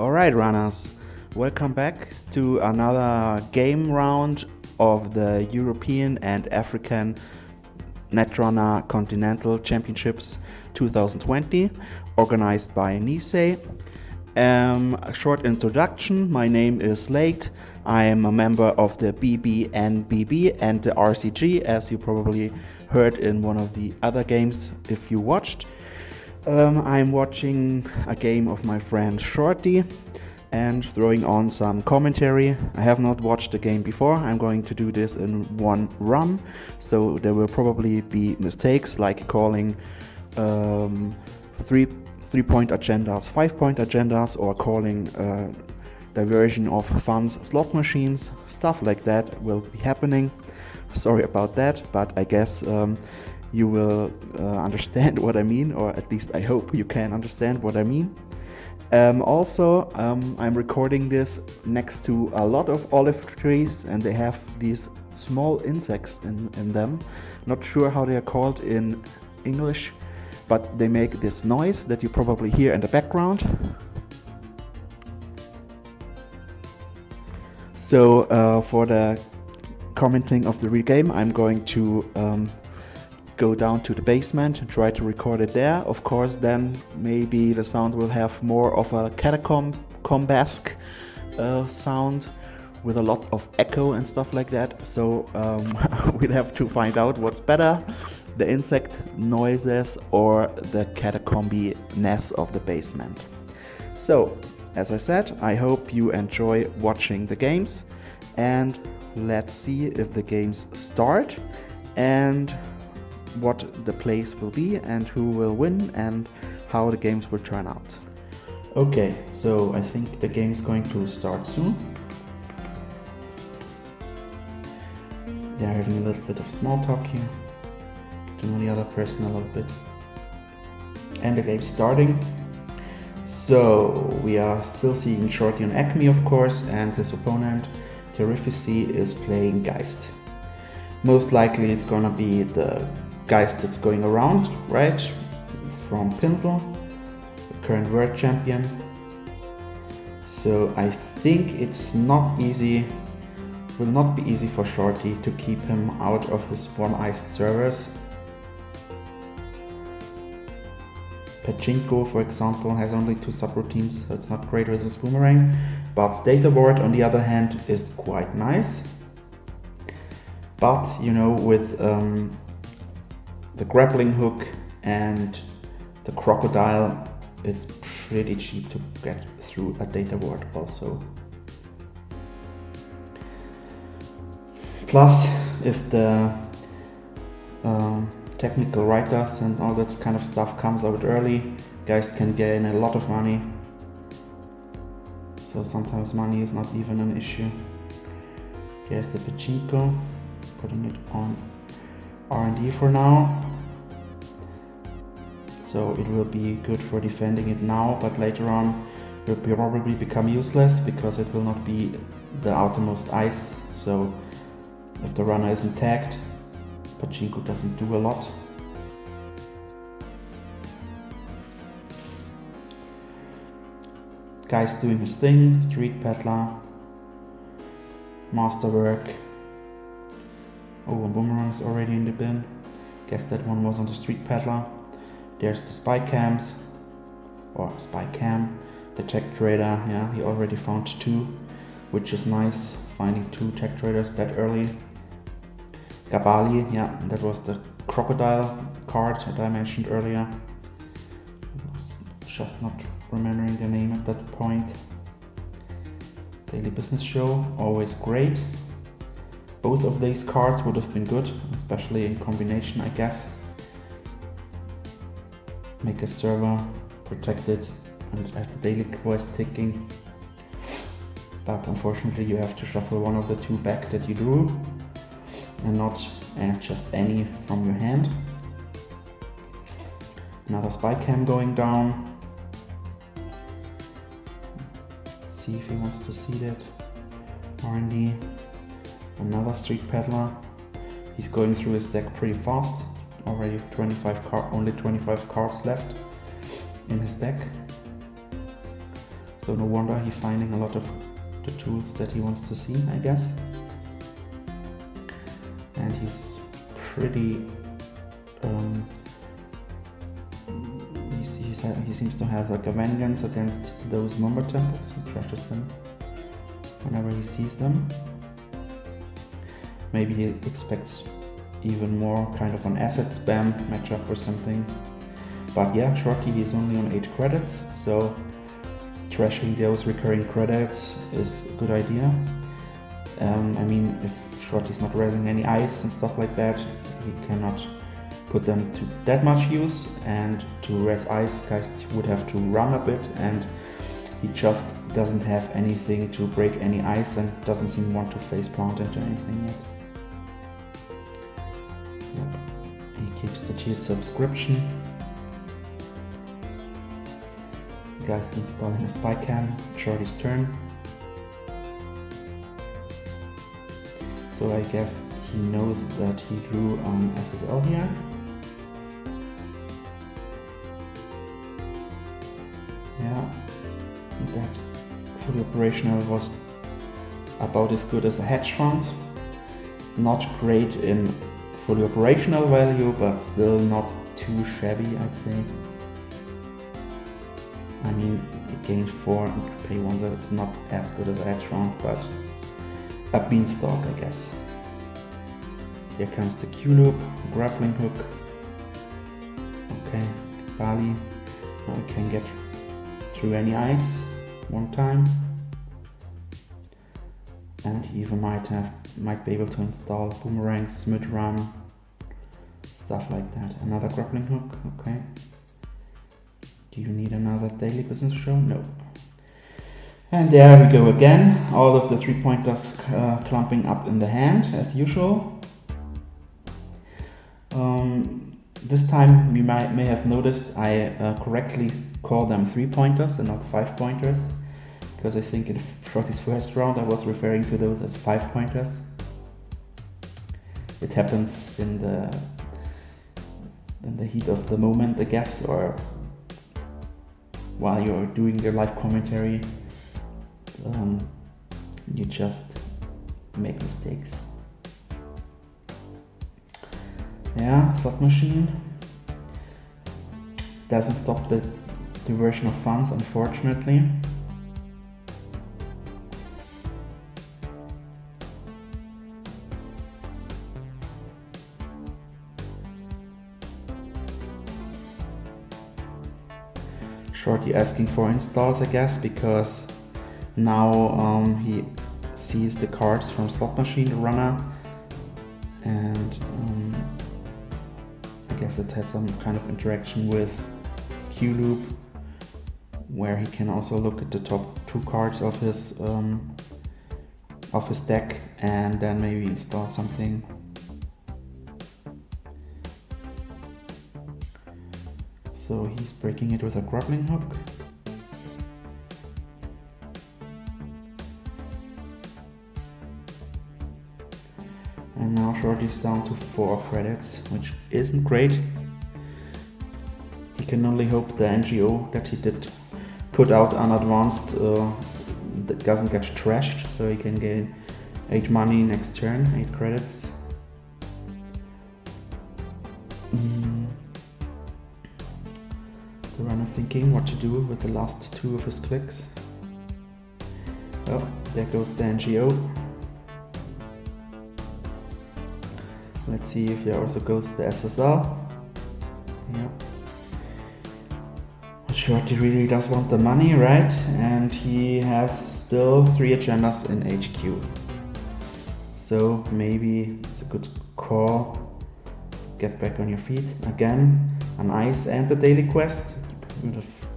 Alright runners, welcome back to another game round of the European and African Netrunner Continental Championships 2020, organized by NISEI. A short introduction: my name is Late. I am a member of the BBnBB and the RCG, as you probably heard in one of the other games if you watched. I'm watching a game of my friend Shorty and throwing on some commentary. I have not watched the game before. I'm going to do this in one run, so there will probably be mistakes like calling 3-point agendas 5-point agendas, or calling diversion of funds slot machines. Stuff like that will be happening. Sorry about that, but I guess you will understand what I mean, or at least I hope you can understand what I mean. Also, I'm recording this next to a lot of olive trees, and they have these small insects in them. Not sure how they are called in English, but they make this noise that you probably hear in the background. So for the commenting of the real game, I'm going to go down to the basement and try to record it there. Of course, then maybe the sound will have more of a catacomb-esque sound with a lot of echo and stuff like that. So we'll have to find out what's better, the insect noises or the catacomby-ness of the basement. So, as I said, I hope you enjoy watching the games, and let's see if the games start and what the place will be and who will win and how the games will turn out. Okay, so I think the game is going to start soon. They're having a little bit of small talk here, to know the other person a little bit. And the game's starting. So we are still seeing Shorty on Acme, of course, and his opponent Terrificy is playing Geist. Most likely it's gonna be the Geist that's going around, right? From Pinsel, the current world champion. So I think it's not easy, will not be easy for Shorty to keep him out of his one-iced servers. Pachinko, for example, has only 2 subroutines, so it's not great with his boomerang. But Data Ward, on the other hand, is quite nice. But, you know, with the grappling hook and the crocodile, it's pretty cheap to get through a Data Ward also. Plus, if the technical writers and all that kind of stuff comes out early, guys can gain a lot of money. So sometimes money is not even an issue. Here's the Pachinko, putting it on R&D for now. So it will be good for defending it now, but later on will probably become useless because it will not be the outermost ice. So if the runner isn't tagged, Pachinko doesn't do a lot. Guy's doing his thing, Street Peddler, Masterwork. Oh, and Boomerang is already in the bin. Guess that one was on the Street Peddler. There's the Spy Cams, or Spy Cam, the Tech Trader. Yeah, he already found 2, which is nice, finding 2 Tech Traders that early. Gabali, yeah, that was the crocodile card that I mentioned earlier. I was just not remembering the name at that point. Daily Business Show, always great. Both of these cards would have been good, especially in combination, I guess. Make a server protected and have the daily quest ticking. But unfortunately you have to shuffle one of the 2 back that you drew, and not just any from your hand. Another Spy Cam going down. Let's see if he wants to see that. R&D. Another Street Peddler. He's going through his deck pretty fast. Already only 25 cards left in his deck. So so no wonder he's finding a lot of the tools that he wants to see, I guess. And he's pretty he seems to have like a vengeance against those member temples. He trashes them whenever he sees them. Maybe he expects even more kind of an asset spam matchup or something. But yeah, Shorty is only on 8 credits, so trashing those recurring credits is a good idea. I mean, if Shorty's not raising any ice and stuff like that, he cannot put them to that much use, and to raise ice, guys would have to run a bit, and he just doesn't have anything to break any ice and doesn't seem want to face plant into anything yet. Yep. He keeps the tiered subscription. Guys installing a spy cam. Shorty's turn. So I guess he knows that he drew on SSL here. Yeah, that fully operational was about as good as a hedge fund. Not great in fully operational value, but still not too shabby, I'd say. I mean, it gained 4 and could pay 1, so it's not as good as a hedge fund, but a beanstalk, I guess. Here comes the Q-loop, grappling hook. Okay, Bali. Now we can get through any ice one time. And he even might be able to install boomerangs, mid-run, stuff like that. Another grappling hook, okay. Do you need another daily business show? No. And there we go again. All of the 3-pointers clumping up in the hand as usual. This time you may have noticed I correctly call them 3-pointers and not 5-pointers, because I think in Shorty's first round I was referring to those as 5-pointers. It happens in the heat of the moment, I guess, or while you're doing your live commentary, you just make mistakes. Yeah, slot machine doesn't stop the diversion of funds, unfortunately. Shorty asking for installs, I guess, because now he sees the cards from slot machine runner, and I guess it has some kind of interaction with Q-loop, where he can also look at the top 2 cards of his deck and then maybe install something. So he's breaking it with a grappling hook. And now Shorty's down to 4 credits, which isn't great. He can only hope the NGO that he did put out unadvanced that doesn't get trashed, so he can gain 8 money next turn, 8 credits. The runner thinking what to do with the last 2 of his clicks. Oh, there goes the NGO. Let's see if there also goes the SSL. Yeah. Shorty really does want the money, right? And he has still 3 agendas in HQ. So maybe it's a good call. Get back on your feet. Again, an ice and the daily quest. Would have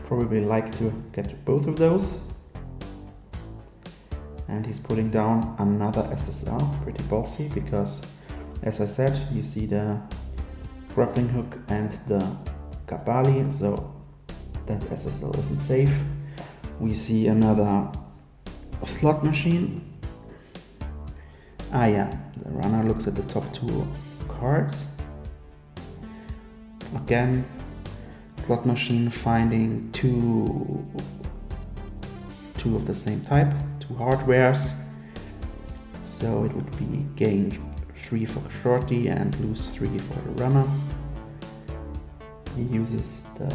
probably liked to get both of those. And he's putting down another SSL. Pretty ballsy, because as I said, you see the grappling hook and the Kabali, so that SSL isn't safe. We see another slot machine. Ah yeah, the runner looks at the top 2 cards. Again, slot machine finding 2 two of the same type, two hardwares. So it would be gain 3 for Shorty and lose 3 for the runner. He uses the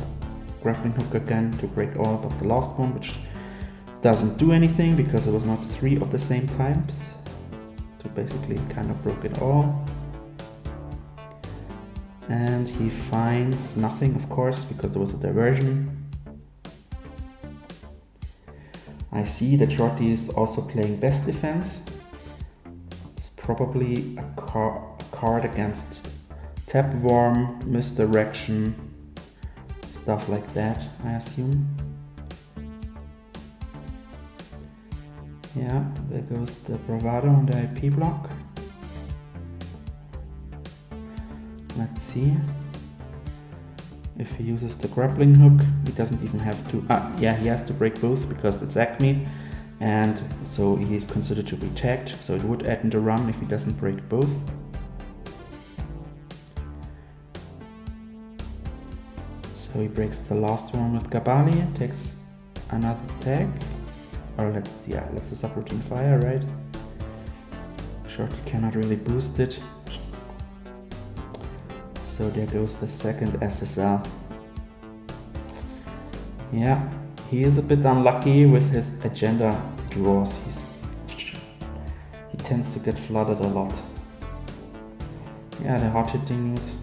grappling hook again to break all but the last one, which doesn't do anything because it was not 3 of the same types. So basically it kind of broke it all. And he finds nothing, of course, because there was a diversion. I see that Shorty is also playing best defense. It's probably a card against Tapworm, misdirection, stuff like that, I assume. Yeah, there goes the bravado on the IP block. Let's see. If he uses the grappling hook, he doesn't even have to... yeah, he has to break both because it's Acme, and so he's considered to be tagged, so it would add in the run if he doesn't break both. So he breaks the last one with Gabali, takes another tag. Or let's the subroutine fire, right? Shorty cannot really boost it. So there goes the second SSL. Yeah, he is a bit unlucky with his agenda draws. He tends to get flooded a lot. Yeah, the hard hitting news.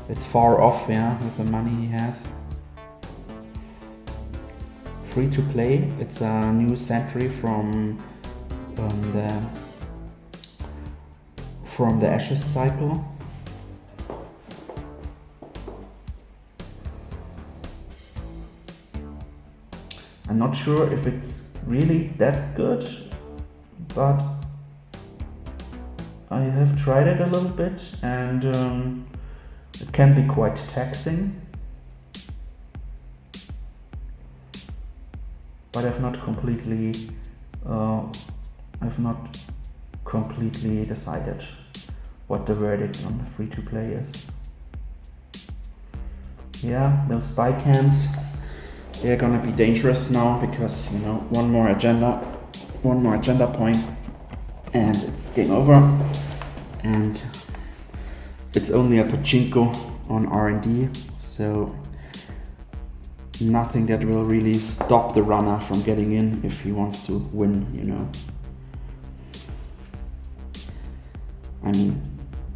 It's far off, yeah, with the money he has. Free to play. It's a new sentry from the Ashes cycle. I'm not sure if it's really that good, but I have tried it a little bit, and it can be quite taxing. But I've not completely decided what the verdict on free-to-play is. Yeah, those spy cams, they're gonna be dangerous now because, you know, one more agenda point and it's game over. And it's only a pachinko on R&D, so nothing that will really stop the runner from getting in if he wants to win, you know. I mean,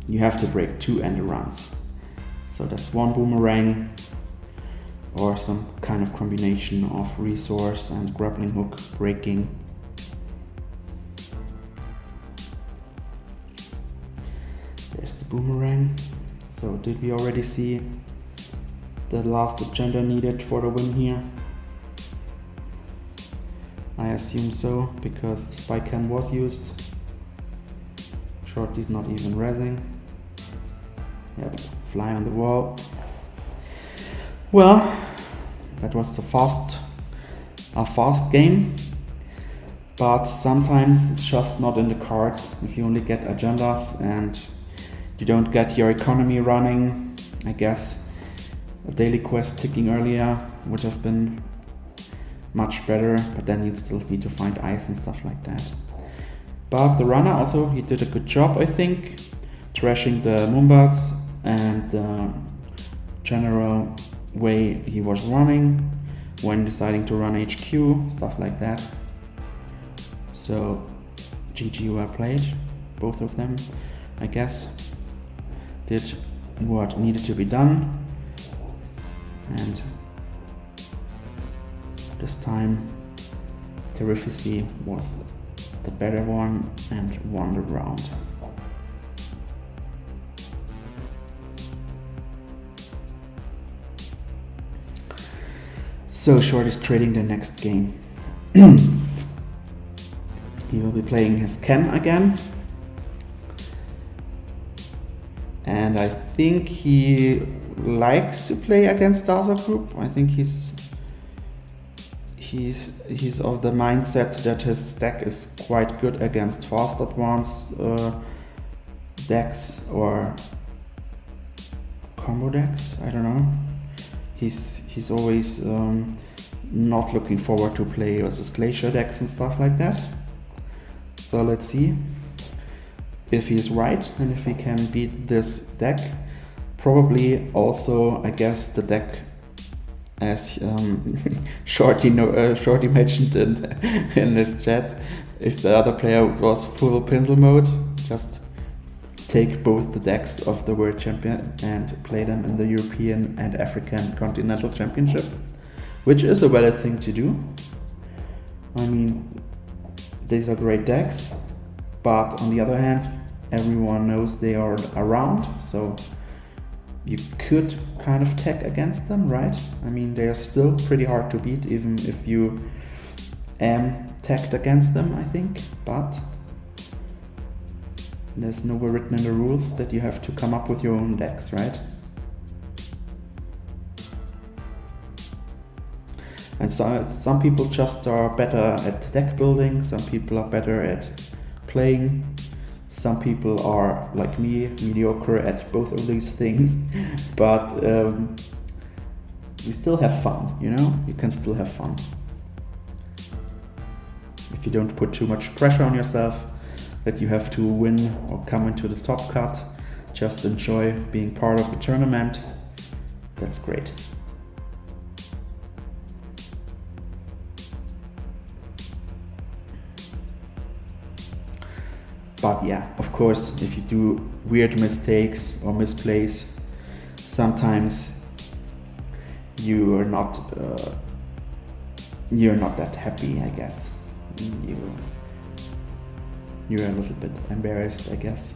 you have to break 2 enduruns. So that's 1 boomerang or some kind of combination of resource and grappling hook breaking. There's the boomerang. So did we already see the last agenda needed for the win here? I assume so, because the spy cam was used. Shorty's not even rezzing. Yep, fly on the wall. Well, that was a fast game, but sometimes it's just not in the cards. If you only get agendas and you don't get your economy running, I guess a daily quest ticking earlier would have been much better, but then you'd still need to find ice and stuff like that. But the runner also, he did a good job, I think, trashing the Moombats and the general way he was running when deciding to run HQ, stuff like that. So GG well played, both of them, I guess, did what needed to be done. And this time Terrificy was the better one and won the round. So Short is trading the next game. He will be playing his Ken again. And I think he likes to play against Daza Group. I think he's of the mindset that his deck is quite good against fast advanced decks or combo decks. I don't know. He's always not looking forward to play versus glacier decks and stuff like that. So let's see if he's right and if he can beat this deck. Probably also, I guess, the deck as Shorty mentioned in this chat, if the other player was full pencil mode, just take both the decks of the World Champion and play them in the European and African Continental Championship, which is a valid thing to do. I mean, these are great decks, but on the other hand, everyone knows they are around, so you could kind of tech against them, right? I mean, they are still pretty hard to beat, even if you tagged against them, I think, but there's nowhere written in the rules that you have to come up with your own decks, right? And so some people just are better at deck building, some people are better at playing, some people are, like me, mediocre at both of these things, but you still have fun, you know? You can still have fun. If you don't put too much pressure on yourself that you have to win or come into the top cut, just enjoy being part of the tournament, that's great. But yeah, of course, if you do weird mistakes or misplays, sometimes you're not that happy, I guess. You're a little bit embarrassed, I guess.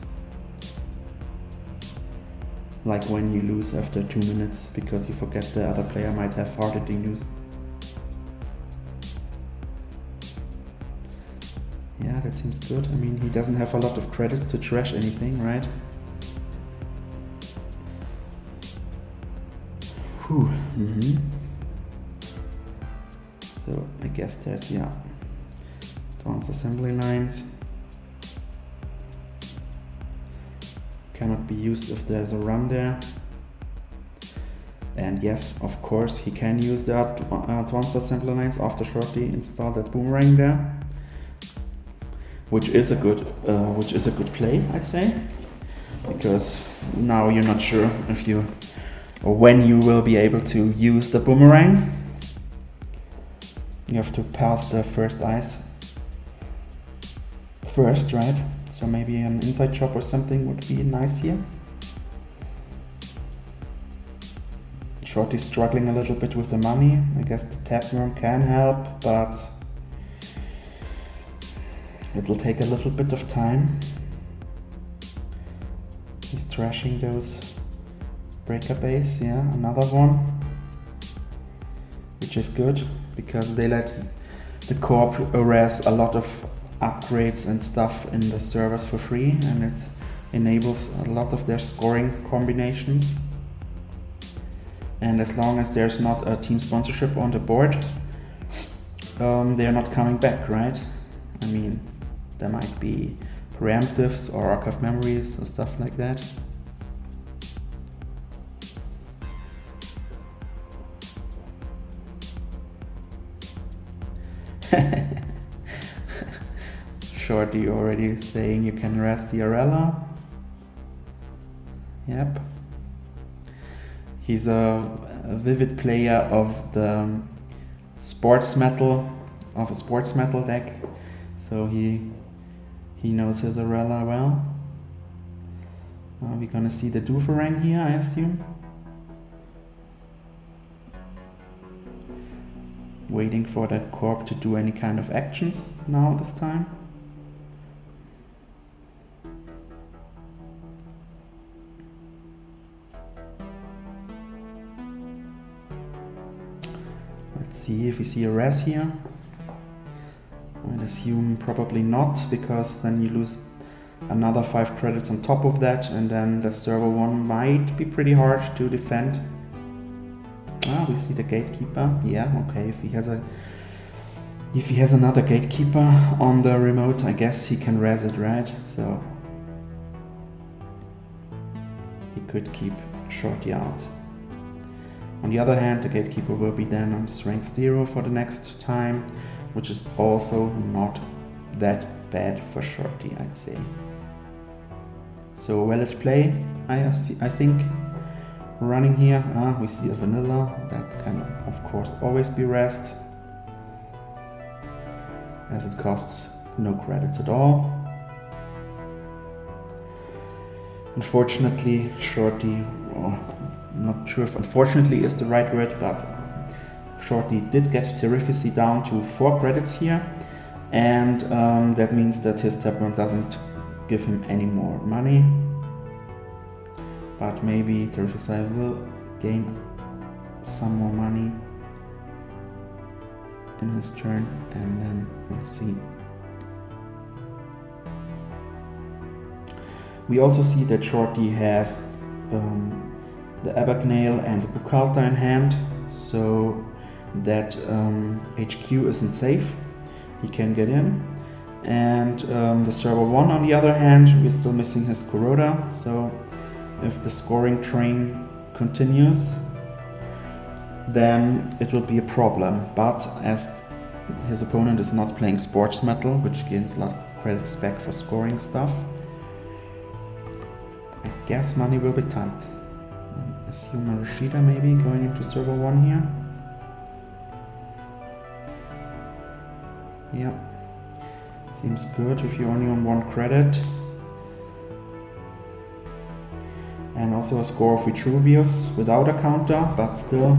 Like when you lose after 2 minutes because you forget the other player might have hearted you lose. Yeah, that seems good. I mean, he doesn't have a lot of credits to trash anything, right? Whew. So I guess there's, yeah, advanced assembly lines. Cannot be used if there's a run there. And yes, of course, he can use the advanced assembly lines after Shorty installed that boomerang there. Which is a good play, I'd say, because now you're not sure if you or when you will be able to use the boomerang. You have to pass the first ice first, right? So maybe an inside chop or something would be nice here. Shorty's struggling a little bit with the money. I guess the tapeworm can help, but it'll take a little bit of time. He's trashing those breaker base, yeah, another one. Which is good, because they let the corp erase a lot of upgrades and stuff in the servers for free, and it enables a lot of their scoring combinations. And as long as there's not a team sponsorship on the board, they're not coming back, right? I mean, there might be preemptives or archive memories or stuff like that. Shorty already saying you can rest the Arella. Yep. He's a vivid player of the sports metal deck, so he knows his Arella well. We're gonna see the Dooferang here, I assume. Waiting for that corp to do any kind of actions now this time. Let's see if we see a res here. I'd assume probably not, because then you lose another 5 credits on top of that, and then the server one might be pretty hard to defend. We see the gatekeeper. Yeah, okay, if he has another gatekeeper on the remote, I guess he can res it, right? So he could keep Shorty out. On the other hand, the gatekeeper will be then on strength 0 for the next time, which is also not that bad for Shorty, I'd say. So valid play, I think. Running here, we see a vanilla, that can of course always be rest, as it costs no credits at all. Unfortunately, Shorty, well, not sure if unfortunately is the right word, but Shorty did get Terrificy down to 4 credits here, and that means that his tableau doesn't give him any more money. But maybe Terrificy will gain some more money in his turn, and then we'll see. We also see that Shorty has the Abagnale and the Buchalter in hand, so that HQ isn't safe. He can get in. And the server 1 on the other hand, we're still missing his Kuroda, so if the scoring train continues, then it will be a problem. But as his opponent is not playing Sports Metal, which gains a lot of credits back for scoring stuff, I guess money will be tight. Assume a Rashida maybe going into server 1 here. Yeah, seems good if you're only on 1 credit. And also a score of Vitruvius without a counter, but still,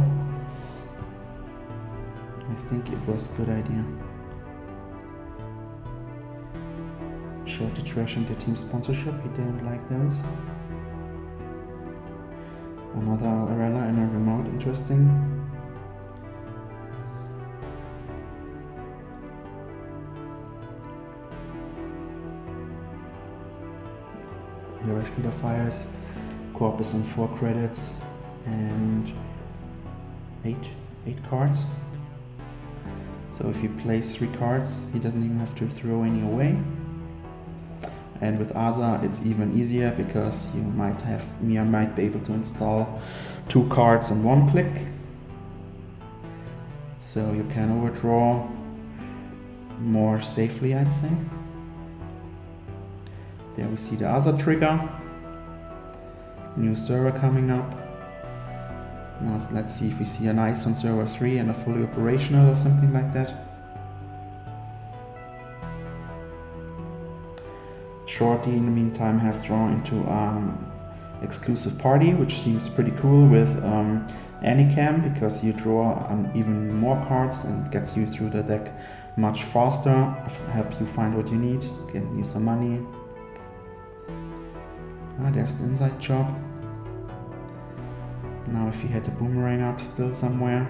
I think it was a good idea. Shorty trashing the team sponsorship, he didn't like those. Another Arella in a remote, interesting. Here Rashida fires. Corp is on 4 credits and 8 cards. So if he plays 3 cards, he doesn't even have to throw any away. And with Asa, it's even easier because Mia might be able to install 2 cards in 1 click. So you can overdraw more safely, I'd say. There we see the Asa trigger. New server coming up. Now let's see if we see an ice on server 3 and a fully operational or something like that. Shorty in the meantime has drawn into exclusive party, which seems pretty cool with Anycam, because you draw even more cards and gets you through the deck much faster, help you find what you need, get you some money. There's the inside job. Now if he had a boomerang up still somewhere.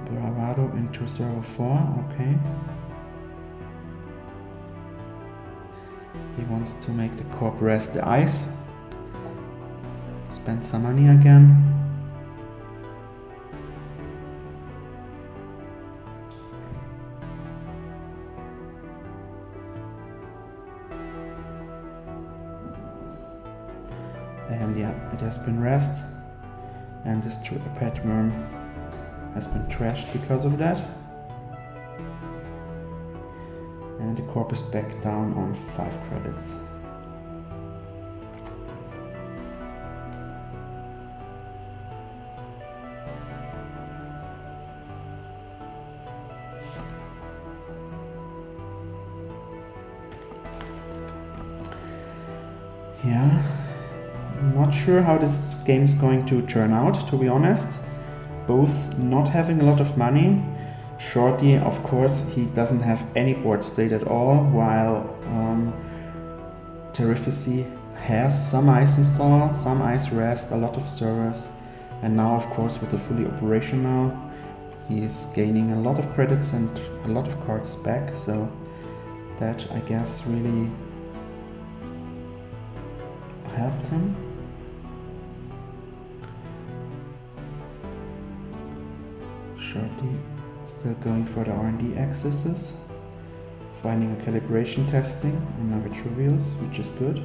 Bravado into server 4, okay. He wants to make the corp rest the ice. Spend some money again. And yeah, it has been rest, and this pet worm has been trashed because of that. And the corp is back down on 5 credits. Yeah. Not sure how this game is going to turn out, to be honest. Both not having a lot of money. Shorty, of course, he doesn't have any board state at all, while Terrificy has some ice installed, some ice rest, a lot of servers, and now of course with the fully operational he is gaining a lot of credits and a lot of cards back, so that I guess really helped him. Shorty still going for the R&D accesses, finding a calibration testing on Vitruvius, which is good.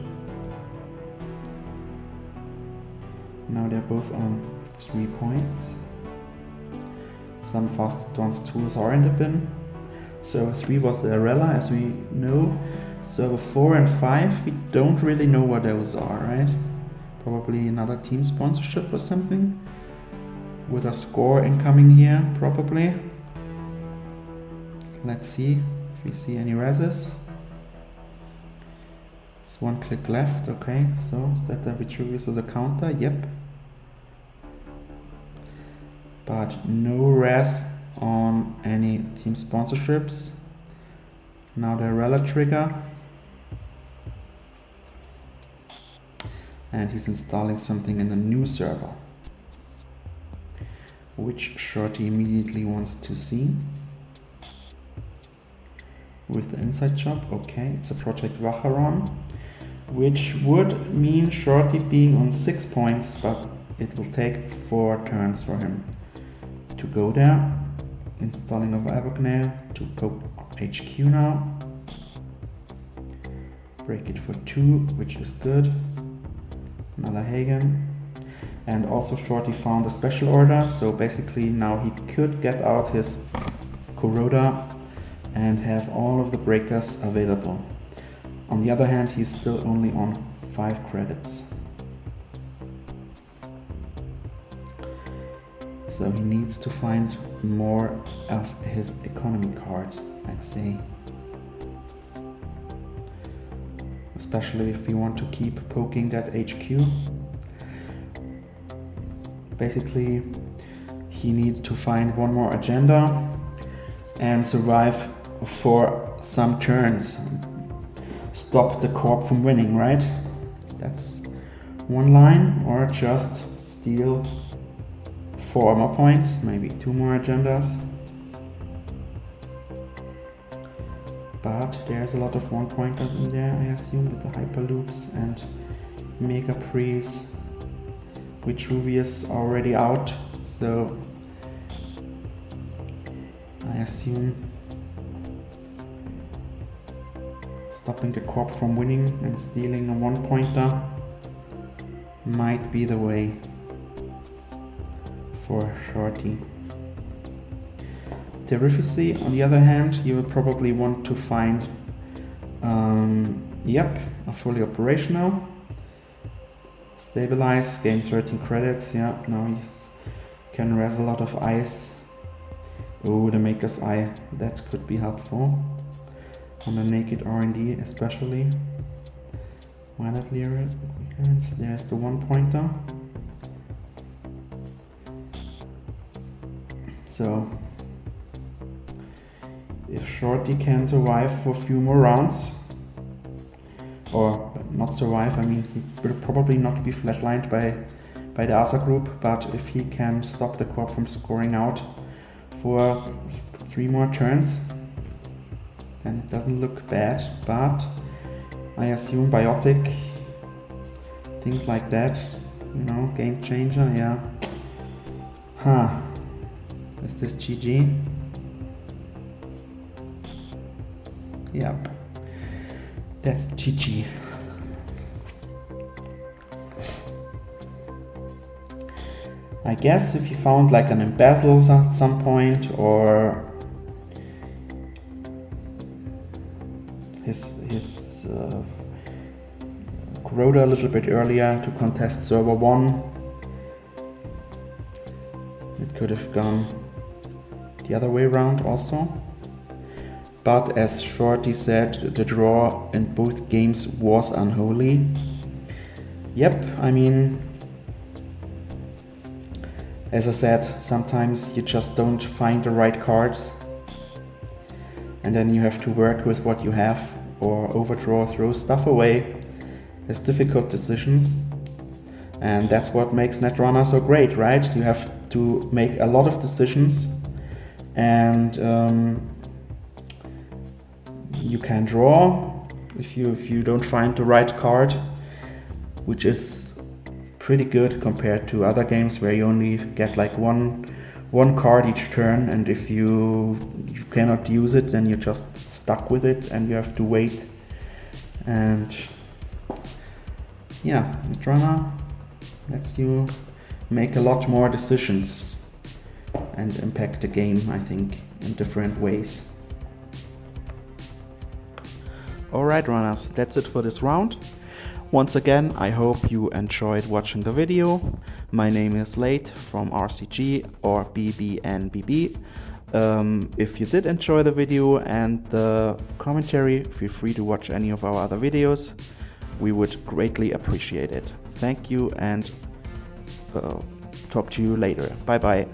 Now they're both on 3 points. Some fast advanced tools are in the bin. Server 3 was the Arella, as we know. Server 4 and 5, we don't really know what those are, right? Probably another team sponsorship or something. With a score incoming here, probably. Let's see if we see any reses. It's 1 click left, okay, so is that the Vitruvius or the counter? Yep. But no res on any team sponsorships. Now the Rella trigger. And he's installing something in a new server, which Shorty immediately wants to see. With the inside job, okay, it's a Project Vacheron, which would mean Shorty being on 6 points, but it will take 4 turns for him to go there. Installing of Abognail to poke HQ now. Break it for 2, which is good. Another Hagen. And also Shorty found a special order, so basically now he could get out his Kuroda and have all of the breakers available. On the other hand, he's still only on 5 credits. So he needs to find more of his economy cards, I'd say. Especially if we want to keep poking that HQ. Basically, he needs to find one more agenda and survive for some turns. Stop the corp from winning, right? That's one line, or just steal 4 more points, maybe 2 more agendas. But there's a lot of 1-pointers in there, I assume, with the Hyperloops and Mega Freeze. Vitruvius already out, so I assume stopping the corp from winning and stealing a 1-pointer might be the way for Shorty. Terrificy, on the other hand, you will probably want to find a fully operational. Stabilize, gain 13 credits, yeah, now he can res a lot of ice. Oh, the Maker's Eye, that could be helpful. On the Naked R&D especially. Why not Lyric? There's the 1-pointer. So, if Shorty can survive for a few more rounds, or not survive, I mean, he will probably not be flatlined by the Asa group, but if he can stop the corp from scoring out for 3 more turns, then it doesn't look bad. But I assume Biotic, things like that, you know, game changer, yeah. Huh. Is this GG? Yep. That's GG. I guess if you found like an embezzle at some point, or his Kuroda a little bit earlier to contest server 1, it could have gone the other way around also. But as Shorty said, the draw in both games was unholy. Yep, I mean, as I said, sometimes you just don't find the right cards, and then you have to work with what you have, or overdraw, throw stuff away. It's difficult decisions, and that's what makes Netrunner so great, right? You have to make a lot of decisions, and you can draw if you don't find the right card, which is pretty good compared to other games where you only get like one card each turn, and if you cannot use it, then you're just stuck with it and you have to wait. And yeah, Netrunner lets you make a lot more decisions and impact the game, I think, in different ways. Alright runners, that's it for this round. Once again, I hope you enjoyed watching the video. My name is Late from RCG or BBnBB. If you did enjoy the video and the commentary, feel free to watch any of our other videos. We would greatly appreciate it. Thank you, and talk to you later. Bye bye.